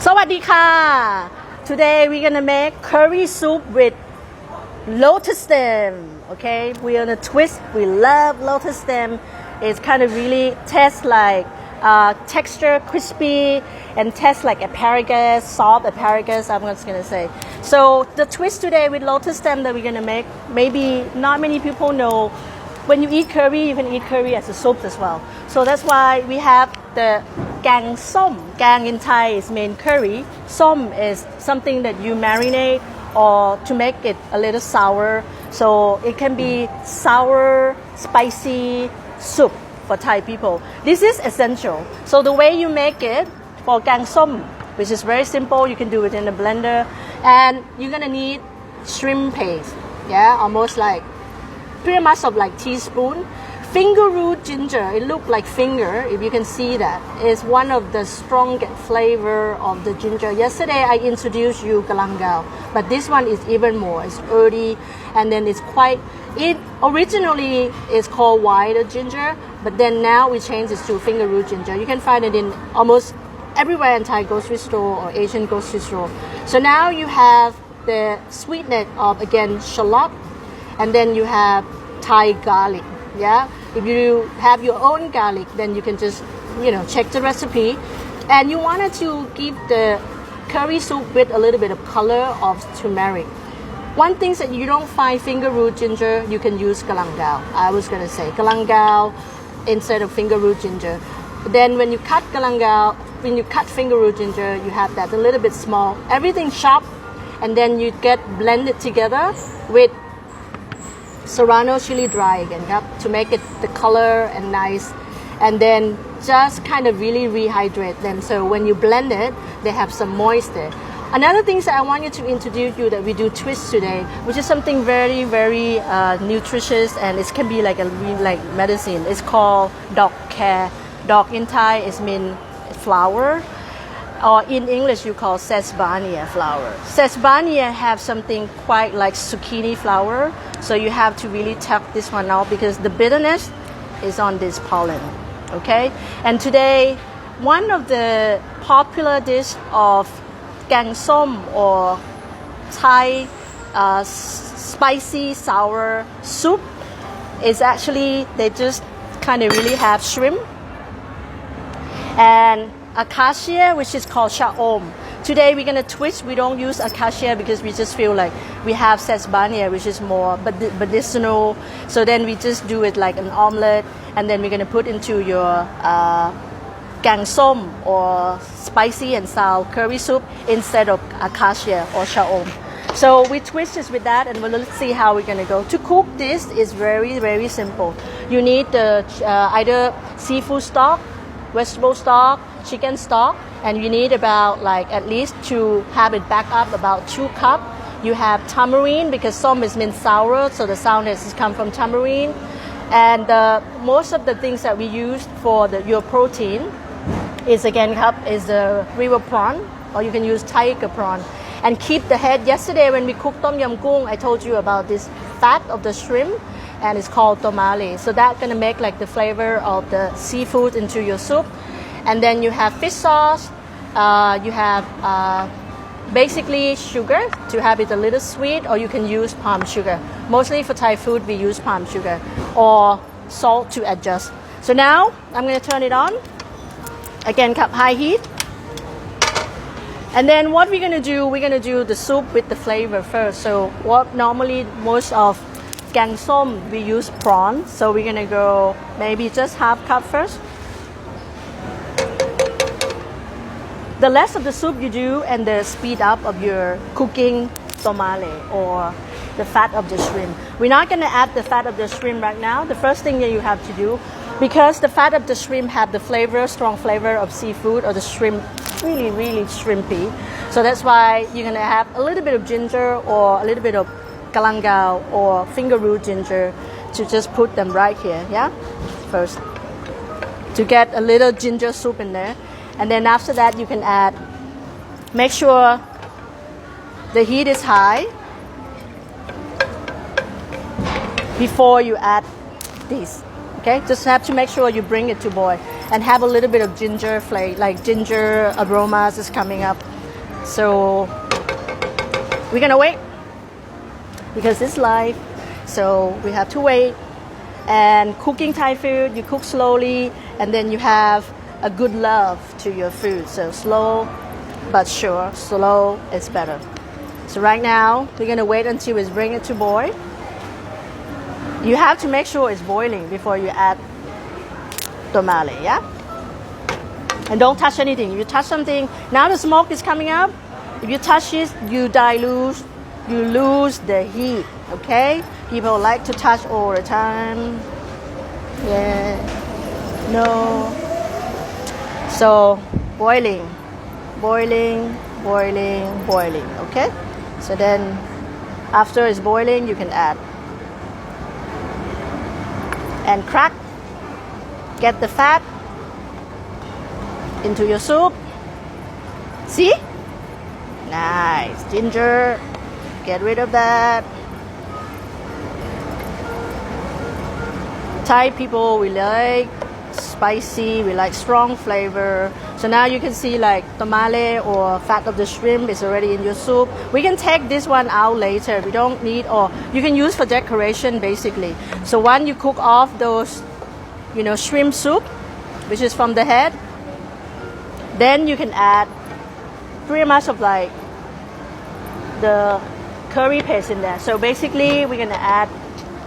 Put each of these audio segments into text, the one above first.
สวัสดีค่ะ Today we're gonna make curry soup with lotus stem. Okay, we're gonna twist. We love lotus stem. It's kind of really tastes like texture, crispy, and tastes like asparagus, soft asparagus. I'm just gonna say. So the twist today with lotus stem that we're gonna make. Maybe not many people know. When you eat curry, you can eat curry as a soup as well. So that's why we have the gang som. Gang in Thai is main curry. Som is something that you marinate or to make it a little sour. So it can be sour, spicy soup for Thai people. This is essential. So the way you make it for gang som, which is very simple, you can do it in a blender. And you're gonna need shrimp paste. Yeah, almost like pretty much of like teaspoon. Finger root ginger, it looks like finger, if you can see that. It's one of the strongest flavor of the ginger. Yesterday I introduced you galangao, but this one is even more. It's earthy, and then it's quite, it originally is called white ginger, but then now we changed it to finger root ginger. You can find it in almost everywhere in Thai grocery store or Asian grocery store. So now you have the sweetness of, again, shallot, and then you have Thai garlic. Yeah, if you have your own garlic, then you can just, check the recipe. And you wanted to give the curry soup with a little bit of color of turmeric. One thing that you don't find finger root ginger, you can use galangao. I was gonna say galangao instead of finger root ginger. Then when you cut galangao, when you cut finger root ginger, you have that a little bit small. Everything chopped, and then you get blended together with serrano chili dry again, to make it the color and nice, and then just kind of really rehydrate them. So when you blend it, they have some moisture. Another thing that I want you to introduce you that we do twist today, which is something very, very nutritious, and it can be like like medicine. It's called dok care. Dok in Thai is mean flower, or in English you call sesbania flower. Sesbania have something quite like zucchini flower, so you have to really tap this one out because the bitterness is on this pollen. Okay, and today one of the popular dish of gang som or Thai spicy sour soup is actually they just kind of really have shrimp and acacia, which is called sha'om. Today we're gonna twist. We don't use acacia because we just feel like we have sesbania, which is more medicinal. So then we just do it like an omelette, and then we're gonna put into your gang som or spicy and sour curry soup instead of acacia or sha'om. So we twist this with that, and let's see how we're gonna go. To cook this is very, very simple. You need the either seafood stock, vegetable stock, chicken stock, and you need about like at least to have it back up about 2 cups. You have tamarind because som is meant sour, so the sourness has come from tamarind. And most of the things that we use for your protein is again is the river prawn, or you can use tiger prawn. And keep the head. Yesterday when we cooked tom yum goong, I told you about this fat of the shrimp, and it's called tomale. So that's gonna make like the flavor of the seafood into your soup. And then you have fish sauce. You have basically sugar to have it a little sweet, or you can use palm sugar. Mostly for Thai food, we use palm sugar or salt to adjust. So now I'm going to turn it on. Again, high heat. And then what we're going to do, we're going to do the soup with the flavor first. So what normally most of gang som, we use prawn. So we're going to go maybe just half cup first. The less of the soup you do, and the speed up of your cooking tomale or the fat of the shrimp. We're not going to add the fat of the shrimp right now. The first thing that you have to do, because the fat of the shrimp have the flavor, strong flavor of seafood or the shrimp, really, really shrimpy. So that's why you're going to have a little bit of ginger or a little bit of galangao or finger root ginger to just put them right here, yeah? First, to get a little ginger soup in there. And then after that, you can add, make sure the heat is high before you add these. Okay, just have to make sure you bring it to boil and have a little bit of ginger flavor, like ginger aromas is coming up. So we're gonna wait because it's live, so we have to wait. And cooking Thai food, you cook slowly, and then you have a good love to your food. So slow but sure. Slow is better. So right now we're gonna wait until it's bring it to boil. You have to make sure it's boiling before you add tamale, yeah? And don't touch anything. If you touch something, now the smoke is coming up. If you touch it, you lose the heat, okay? People like to touch all the time. Yeah, no. So boiling, boiling, boiling, boiling, okay? So then after it's boiling, you can add. And crack, get the fat into your soup. See? Nice. Ginger, get rid of that. Thai people, we like spicy, we like strong flavor. So now you can see like tamale or fat of the shrimp is already in your soup. We can take this one out later. We don't need, or you can use for decoration basically. So once you cook off those, shrimp soup, which is from the head, then you can add pretty much of like the curry paste in there. So basically we're gonna add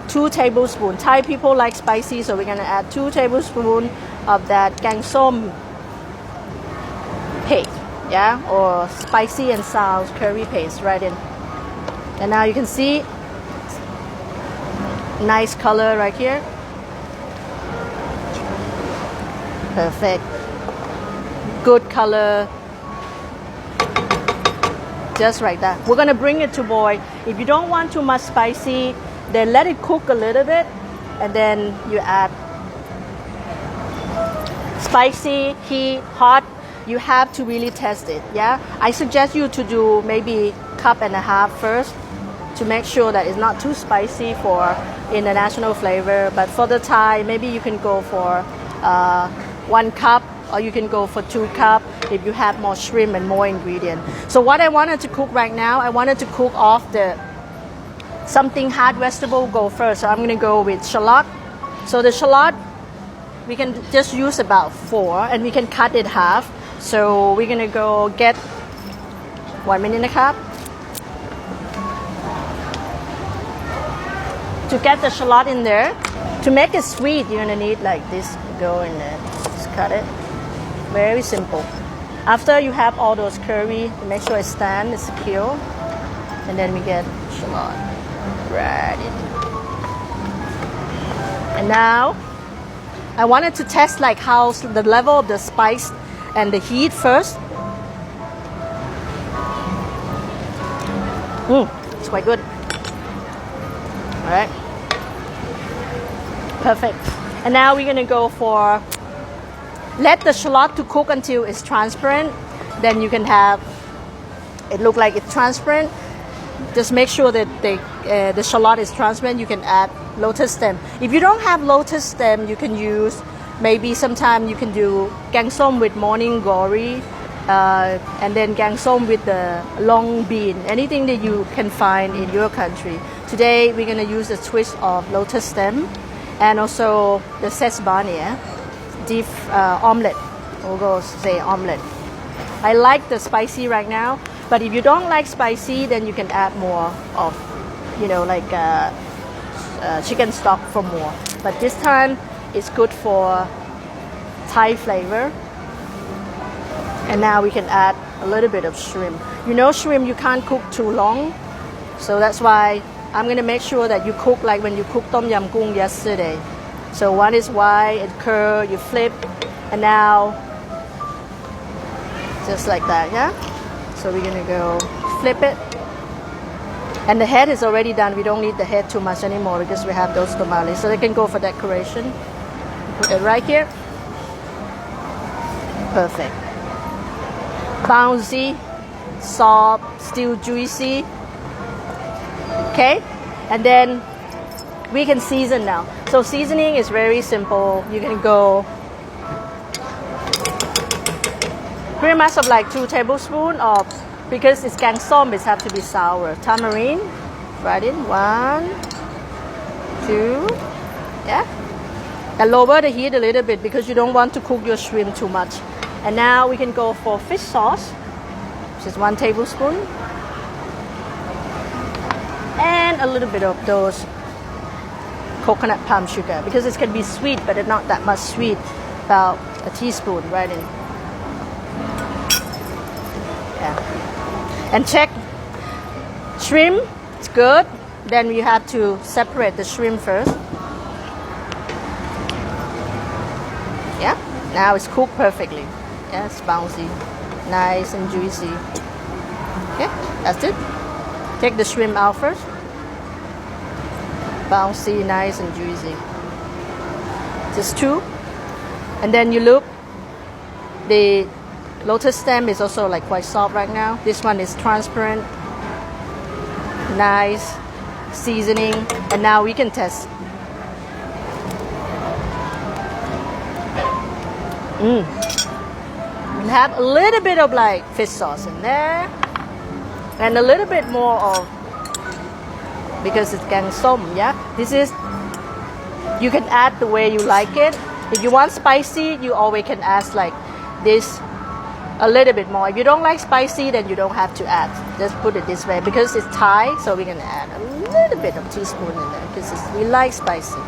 2 tablespoons. Thai people like spicy, so we're gonna add 2 tablespoons of that gang som paste, yeah, or spicy and sour curry paste right in. And now you can see nice color right here. Perfect. Good color. Just like that. We're gonna bring it to boil. If you don't want too much spicy, then let it cook a little bit, and then you add spicy, heat, hot. You have to really test it, yeah? I suggest you to do maybe 1.5 cups first to make sure that it's not too spicy for international flavor. But for the Thai, maybe you can go for 1 cup, or you can go for 2 cups if you have more shrimp and more ingredients. So what I wanted to cook right now, I wanted to cook off something hard vegetable go first. So I'm gonna go with shallot. So the shallot, we can just use about 4, and we can cut it half. So we're gonna go get 1 minute a cup. To get the shallot in there, to make it sweet, you're gonna need like this, go in there, just cut it. Very simple. After you have all those curry, make sure it stands, it's secure, and then we get shallot right in. And now I wanted to test like how the level of the spice and the heat first. It's quite good. All right, perfect. And now we're gonna go for, let the shallot to cook until it's transparent. Then you can have it look like it's transparent. Just make sure that the shallot is transparent. You can add lotus stem. If you don't have lotus stem, you can use, maybe sometime you can do gang som with morning glory, and then gang som with the long bean. Anything that you can find in your country. Today we're gonna use a twist of lotus stem, and also the sesbania, beef omelette. We'll go say omelette. I like the spicy right now, but if you don't like spicy, then you can add more of, like chicken stock for more. But this time it's good for Thai flavor. And now we can add a little bit of shrimp. Shrimp you can't cook too long, so that's why I'm gonna make sure that you cook like when you cooked tom yam goong yesterday. So one is white, it curl, you flip, and now just like that, yeah? So we're gonna go flip it. And the head is already done. We don't need the head too much anymore because we have those tamales. So they can go for decoration. Put it right here. Perfect. Bouncy, soft, still juicy. Okay? And then we can season now. So seasoning is very simple. You can go pretty much of like 2 tablespoons of because it's gang som, it has to be sour. Tamarind, right in, 1, 2, yeah. And lower the heat a little bit because you don't want to cook your shrimp too much. And now we can go for fish sauce, which is 1 tablespoon. And a little bit of those coconut palm sugar because it can be sweet, but it's not that much sweet. About a teaspoon, right in. Yeah. And check shrimp, it's good. Then you have to separate the shrimp first. Yeah, now it's cooked perfectly. Yeah, it's bouncy, nice and juicy. Okay, that's it. Take the shrimp out first. Bouncy, nice and juicy. Just 2. And then you look, the lotus stem is also like quite soft right now. This one is transparent, nice, seasoning. And now we can test. We have a little bit of like fish sauce in there. And a little bit more of, because it's gang som, yeah? This is, you can add the way you like it. If you want spicy, you always can add like this a little bit more. If you don't like spicy, then you don't have to add. Just put it this way because it's Thai, so we're gonna add a little bit of teaspoon in there because we like spicy.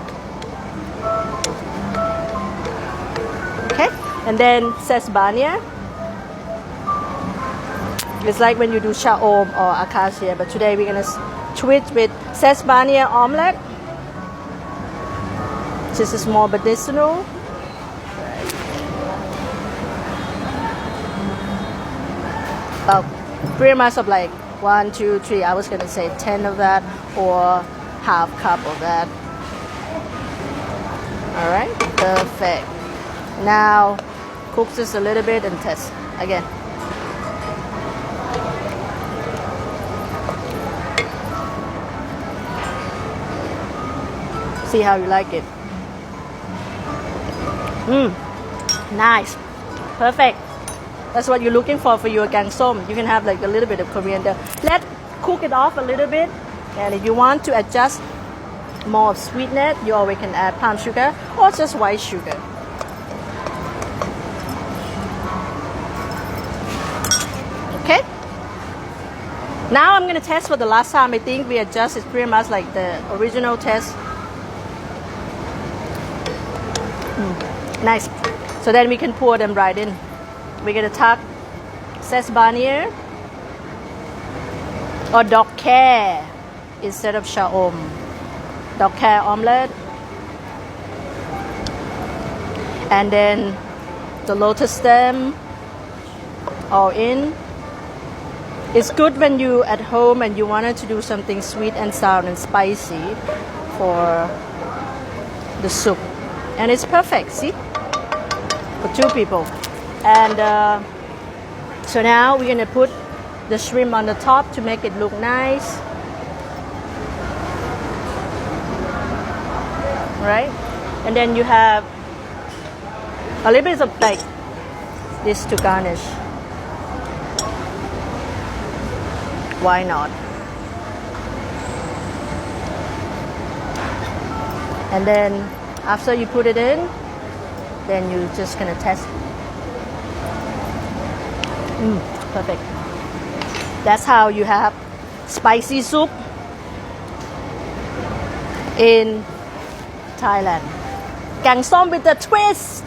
Okay, and then sesbania. It's like when you do sha'om or acacia, but today we're gonna switch with sesbania omelette. This is more medicinal. About pretty much of like 1, 2, 3. I was gonna say 10 of that or half cup of that. All right, perfect. Now cook this a little bit and test again. See how you like it. Nice, perfect. That's what you're looking for your gang som. You can have like a little bit of coriander. Let's cook it off a little bit. And if you want to adjust more of sweetness, you always can add palm sugar or just white sugar. Okay. Now I'm gonna test for the last time. I think we adjust is pretty much like the original test. Nice. So then we can pour them right in. We're gonna tuck sesbania or dog care instead of sha'om. Dog care omelette. And then the lotus stem all in. It's good when you at home and you wanted to do something sweet and sour and spicy for the soup. And it's perfect, see? For 2 people. And so now we're gonna put the shrimp on the top to make it look nice. Right? And then you have a little bit of like this to garnish. Why not? And then after you put it in, then you're just gonna test. Perfect. That's how you have spicy soup in Thailand. Gang som with a twist.